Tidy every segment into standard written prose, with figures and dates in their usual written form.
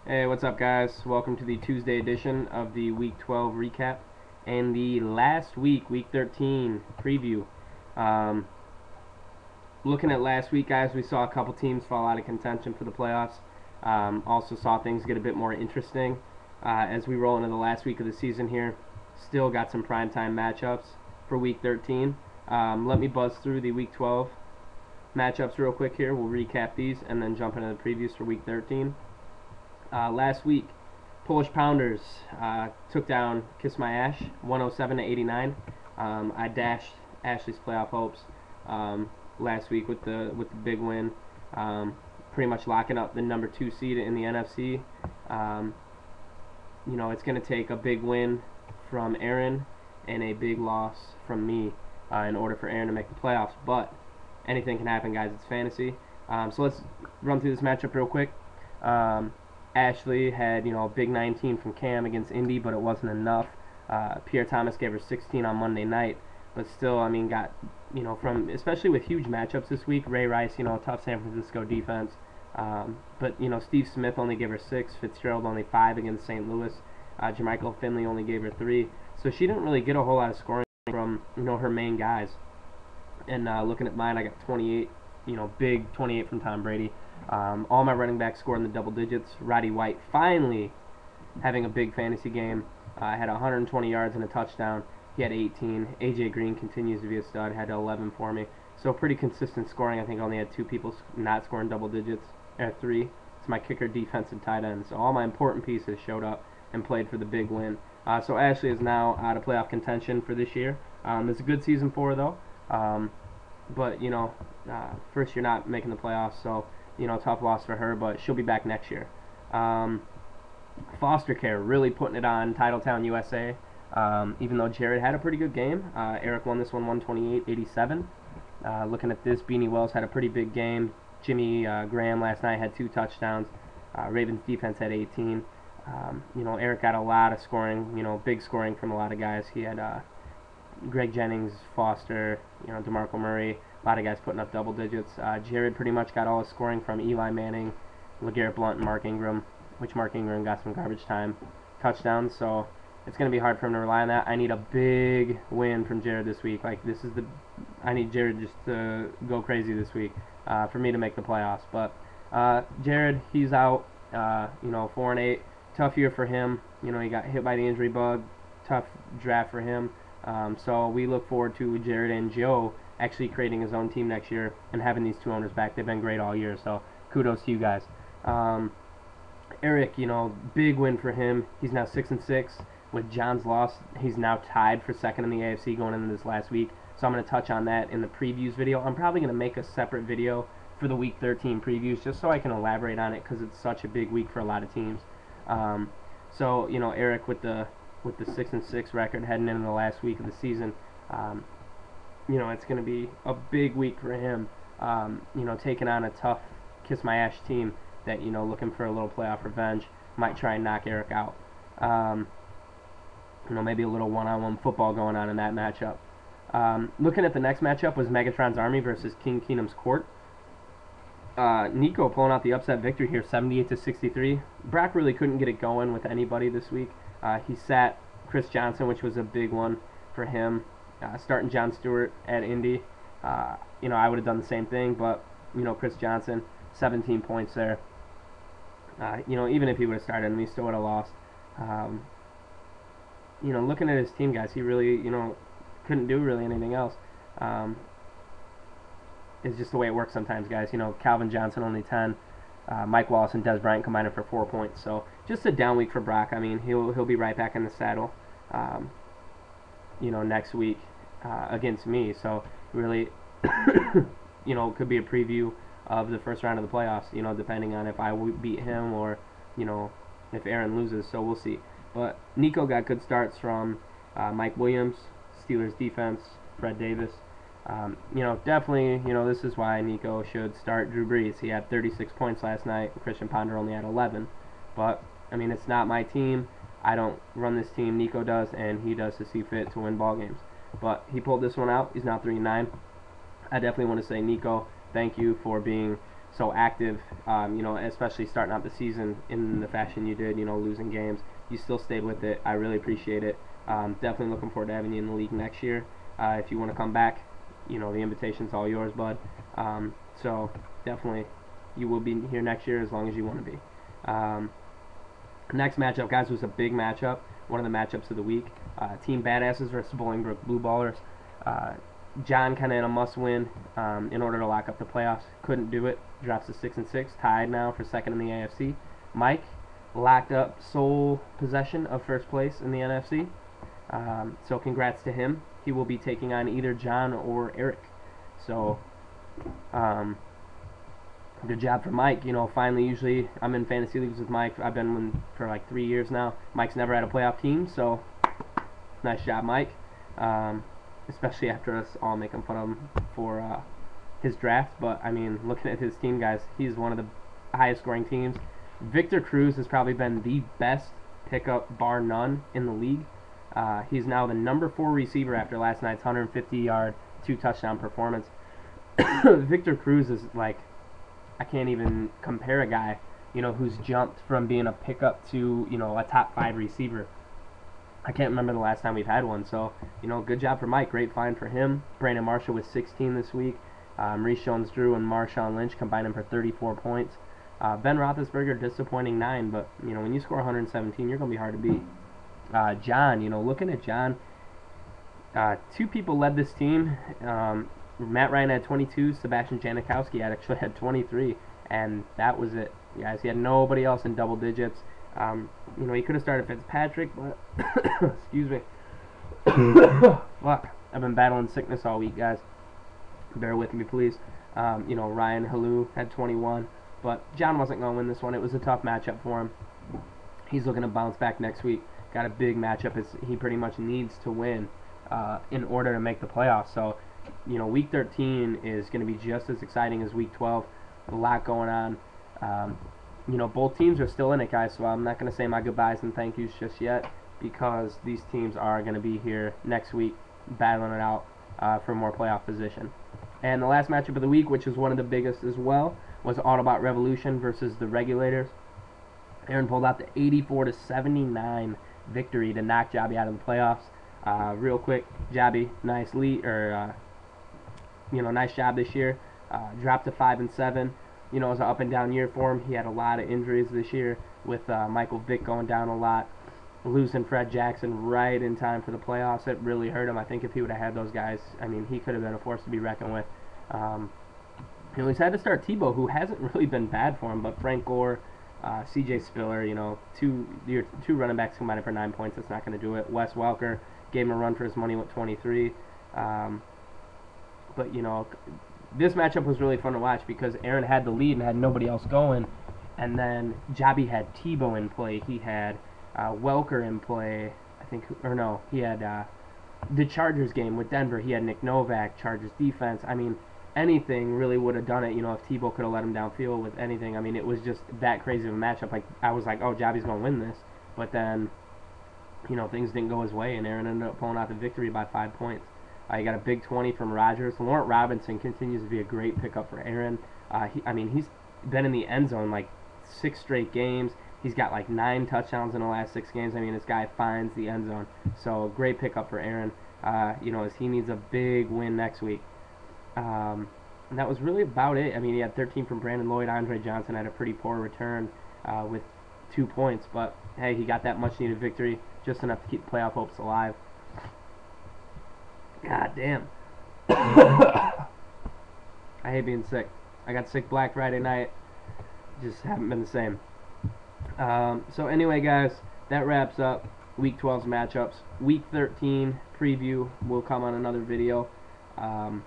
Hey, what's up, guys? Welcome to the Tuesday edition of the Week 12 recap and the last week, Week 13 preview. Um, Looking at last week, guys, we saw a couple teams fall out of contention for the playoffs. Also saw things get a bit more interesting as we roll into the last week of the season here. Still got some primetime matchups for Week 13. Let me buzz through the Week 12 matchups real quick here. We'll recap these and then jump into the previews for Week 13. Last week, Polish Pounders took down Kiss My Ash 107-89. I dashed Ashley's playoff hopes last week with the big win, pretty much locking up the number 2 seed in the NFC. It's going to take a big win from Aaron and a big loss from me in order for Aaron to make the playoffs. But anything can happen, guys. It's fantasy. So let's run through this matchup real quick. Ashley had, a big 19 from Cam against Indy, but it wasn't enough. Pierre Thomas gave her 16 on Monday night, but still, got, from, especially with huge matchups this week, Ray Rice, tough San Francisco defense. But, Steve Smith only gave her 6, Fitzgerald only 5 against St. Louis. Jermichael Finley only gave her 3. So she didn't really get a whole lot of scoring from, her main guys. And looking at mine, I got 28, big 28 from Tom Brady. All my running backs scored in the double digits. Roddy White finally having a big fantasy game. Had 120 yards and a touchdown. He had 18. AJ Green continues to be a stud. Had 11 for me. So pretty consistent scoring. I think I only had 2 people not scoring double digits. 3. It's my kicker, defense, and tight end. So all my important pieces showed up and played for the big win. So Ashley is now out of playoff contention for this year. It's a good season for her, though. But, first you're not making the playoffs, so, tough loss for her, but she'll be back next year. Foster Care really putting it on Titletown, USA. Even though Jared had a pretty good game. Eric won this one 128-87. Looking at this, Beanie Wells had a pretty big game. Jimmy Graham last night had 2 touchdowns. Ravens defense had 18. Eric got a lot of scoring, big scoring from a lot of guys. He had Greg Jennings, Foster, DeMarco Murray, a lot of guys putting up double digits. Jared pretty much got all his scoring from Eli Manning, LeGarrette Blount, and Mark Ingram, which Mark Ingram got some garbage time touchdowns, so it's going to be hard for him to rely on that. I need a big win from Jared this week. I need Jared just to go crazy this week for me to make the playoffs. But Jared, he's out, 4-8. Tough year for him. He got hit by the injury bug. Tough draft for him. So we look forward to Jared and Joe actually creating his own team next year and having these 2 owners back. They've been great all year, so kudos to you guys. Eric, big win for him. He's now 6-6. With John's loss, he's now tied for second in the AFC going into this last week. So I'm going to touch on that in the previews video. I'm probably going to make a separate video for the Week 13 previews just so I can elaborate on it because it's such a big week for a lot of teams. So Eric with the 6-6 record heading into the last week of the season, it's going to be a big week for him. Taking on a tough Kiss My Ash team that looking for a little playoff revenge, might try and knock Eric out. Maybe a little one-on-one football going on in that matchup. Looking at the next matchup was Megatron's Army versus King Keenum's Court. Nico pulling out the upset victory here, 78-63. Brock really couldn't get it going with anybody this week. He sat Chris Johnson, which was a big one for him. Starting John Stewart at Indy. I would have done the same thing, but, Chris Johnson, 17 points there. Even if he would have started him, he still would have lost. Looking at his team, guys, he really, couldn't do really anything else. It's just the way it works sometimes, guys. Calvin Johnson only 10. Mike Wallace and Des Bryant combining for 4 points. So just a down week for Brock. He'll be right back in the saddle, next week against me. So really, could be a preview of the first round of the playoffs, depending on if I beat him or, if Aaron loses. So we'll see. But Nico got good starts from Mike Williams, Steelers defense, Fred Davis. Definitely, this is why Nico should start Drew Brees. He had 36 points last night. Christian Ponder only had 11. But, it's not my team. I don't run this team. Nico does, and he does to see fit to win ball games. But he pulled this one out. He's now 3-9. I definitely want to say, Nico, thank you for being so active, especially starting out the season in the fashion you did, losing games. You still stayed with it. I really appreciate it. Definitely looking forward to having you in the league next year. If you want to come back, the invitation's all yours, bud. So definitely you will be here next year as long as you want to be. Next matchup, guys, was a big matchup. One of the matchups of the week. Team Badasses versus Bolingbrook Blue Ballers. John kind of in a must-win in order to lock up the playoffs. Couldn't do it. Drops to 6-6, tied now for second in the AFC. Mike locked up sole possession of first place in the NFC. So congrats to him. He will be taking on either John or Eric. So good job for Mike. Finally, usually I'm in fantasy leagues with Mike. I've been one for like 3 years now. Mike's never had a playoff team, so nice job, Mike. Especially after us all making fun of him for his draft. But, I mean, looking at his team, guys, he's one of the highest scoring teams. Victor Cruz has probably been the best pickup, bar none, in the league. He's now the number 4 receiver after last night's 150-yard, 2-touchdown performance. Victor Cruz is like, I can't even compare a guy, who's jumped from being a pickup to, a top 5 receiver. I can't remember the last time we've had one. So, good job for Mike. Great find for him. Brandon Marshall with 16 this week. Maurice Jones-Drew and Marshawn Lynch combining for 34 points. Ben Roethlisberger disappointing 9, but, when you score 117, you're going to be hard to beat. John, looking at John, 2 people led this team. Matt Ryan had 22. Sebastian Janikowski actually had 23, and that was it, guys. He had nobody else in double digits. He could have started Fitzpatrick, but excuse me. Fuck, I've been battling sickness all week, guys. Bear with me, please. Ryan Halou had 21, but John wasn't going to win this one. It was a tough matchup for him. He's looking to bounce back next week. Got a big matchup. He pretty much needs to win in order to make the playoffs. So, Week 13 is going to be just as exciting as Week 12. A lot going on. Both teams are still in it, guys, so I'm not going to say my goodbyes and thank yous just yet because these teams are going to be here next week battling it out for more playoff position. And the last matchup of the week, which is one of the biggest as well, was Autobot Revolution versus the Regulators. Aaron pulled out the 84-79 victory to knock Jobby out of the playoffs. Real quick, Jobby, nice lead, nice job this year. Dropped to 5-7. It was an up and down year for him. He had a lot of injuries this year with Michael Vick going down a lot. Losing Fred Jackson right in time for the playoffs, it really hurt him. I think if he would have had those guys, he could have been a force to be reckoned with. He's had to start Tebow, who hasn't really been bad for him, but Frank Gore, C.J. Spiller, two running backs combined for 9 points. That's not going to do it. Wes Welker gave him a run for his money with 23. But, this matchup was really fun to watch because Aaron had the lead and had nobody else going. And then Jobby had Tebow in play. He had Welker in play, he had the Chargers game with Denver. He had Nick Novak, Chargers defense. Anything really would have done it, if Tebow could have let him downfield with anything. It was just that crazy of a matchup. I was like, oh, Jobby's going to win this. But then, things didn't go his way, and Aaron ended up pulling out the victory by 5 points. He got a big 20 from Rodgers. Laurent Robinson continues to be a great pickup for Aaron. He's been in the end zone like 6 straight games. He's got like 9 touchdowns in the last 6 games. This guy finds the end zone. So great pickup for Aaron. As he needs a big win next week. And that was really about it. He had 13 from Brandon Lloyd. Andre Johnson had a pretty poor return with 2 points. But, hey, he got that much-needed victory, just enough to keep playoff hopes alive. God damn. I hate being sick. I got sick Black Friday night. Just haven't been the same. So anyway, guys, that wraps up Week 12's matchups. Week 13 preview will come on another video. I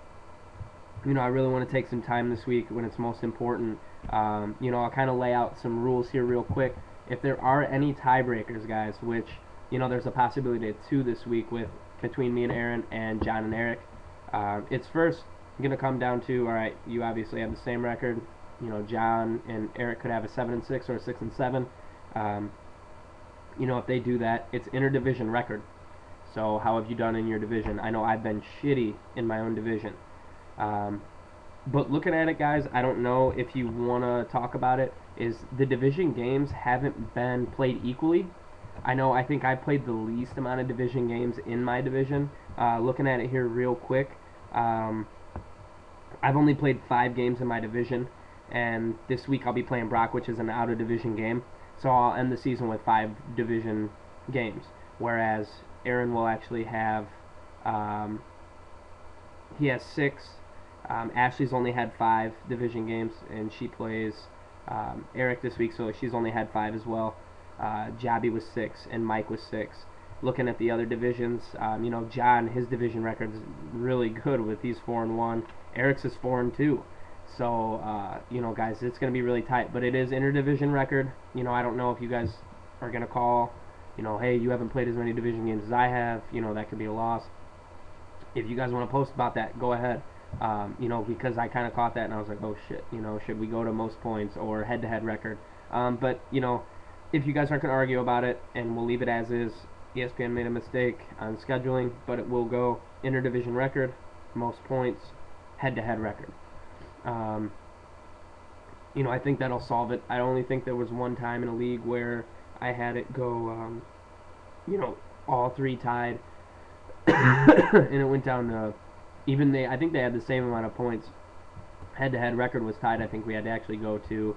really want to take some time this week when it's most important. I'll kind of lay out some rules here real quick. If there are any tiebreakers, guys, which, there's a possibility of 2 this week between me and Aaron and John and Eric. It's first going to come down to, all right, you obviously have the same record. John and Eric could have a 7-6 or a 6-7. If they do that, it's interdivision record. So how have you done in your division? I know I've been shitty in my own division. But looking at it, guys, I don't know if you want to talk about it, is the division games haven't been played equally. I think I played the least amount of division games in my division. Looking at it here real quick, um, I've only played 5 games in my division, and this week I'll be playing Brock, which is an out of division game. So I'll end the season with 5 division games, whereas Aaron will actually have um, he has 6. Ashley's only had 5 division games, and she plays Eric this week, so she's only had 5 as well. Jabby was 6, and Mike was 6. Looking at the other divisions, John, his division record is really good with he's 4-1. Eric's is 4-2. So, guys, it's going to be really tight. But it is interdivision record. I don't know if you guys are going to call, hey, you haven't played as many division games as I have. That could be a loss. If you guys want to post about that, go ahead. Because I kind of caught that and I was like, oh shit, should we go to most points or head-to-head record? But if you guys aren't going to argue about it, and we'll leave it as is, ESPN made a mistake on scheduling, but it will go interdivision record, most points, head-to-head record. I think that'll solve it. I only think there was one time in a league where I had it go, all 3 tied, and it went down to I think they had the same amount of points. Head-to-head record was tied. I think we had to actually go to,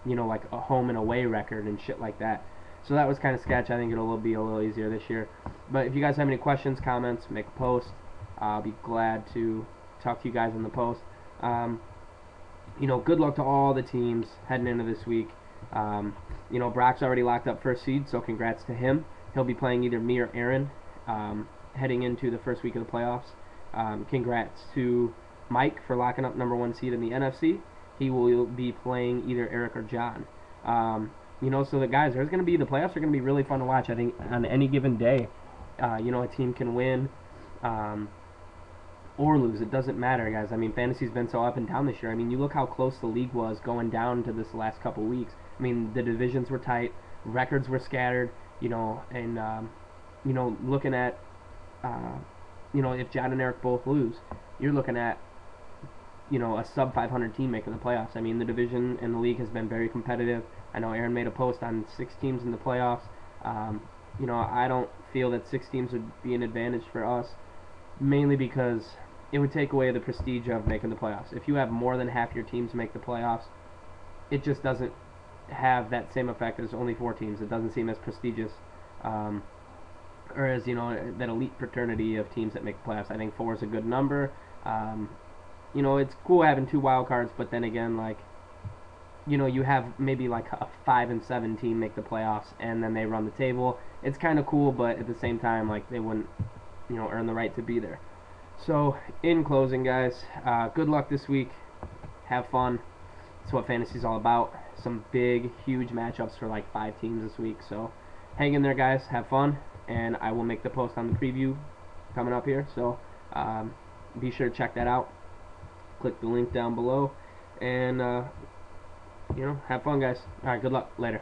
like a home and away record and shit like that. So that was kind of sketch. I think it'll be a little easier this year. But if you guys have any questions, comments, make a post. I'll be glad to talk to you guys in the post. Good luck to all the teams heading into this week. Brock's already locked up first seed, so congrats to him. He'll be playing either me or Aaron heading into the first week of the playoffs. Congrats to Mike for locking up number 1 seed in the NFC. He will be playing either Eric or John. So the guys, the playoffs are going to be really fun to watch. I think on any given day, a team can win or lose. It doesn't matter, guys. Fantasy's been so up and down this year. You look how close the league was going down to this last couple weeks. The divisions were tight, records were scattered, and looking at, if John and Eric both lose, you're looking at, a sub 500 team making the playoffs. The division and the league has been very competitive. I know Aaron made a post on 6 teams in the playoffs. I don't feel that 6 teams would be an advantage for us, mainly because it would take away the prestige of making the playoffs. If you have more than half your teams make the playoffs, it just doesn't have that same effect as only 4 teams. It doesn't seem as prestigious. Or as, that elite fraternity of teams that make the playoffs. I think 4 is a good number. It's cool having 2 wild cards, but then again, you have maybe like a 5-7 team make the playoffs, and then they run the table. It's kind of cool, but at the same time, they wouldn't, earn the right to be there. So, in closing, guys, good luck this week. Have fun. That's what fantasy's all about. Some big, huge matchups for 5 teams this week. So, hang in there, guys. Have fun. And I will make the post on the preview coming up here. So, be sure to check that out. Click the link down below. And, have fun, guys. Alright, good luck. Later.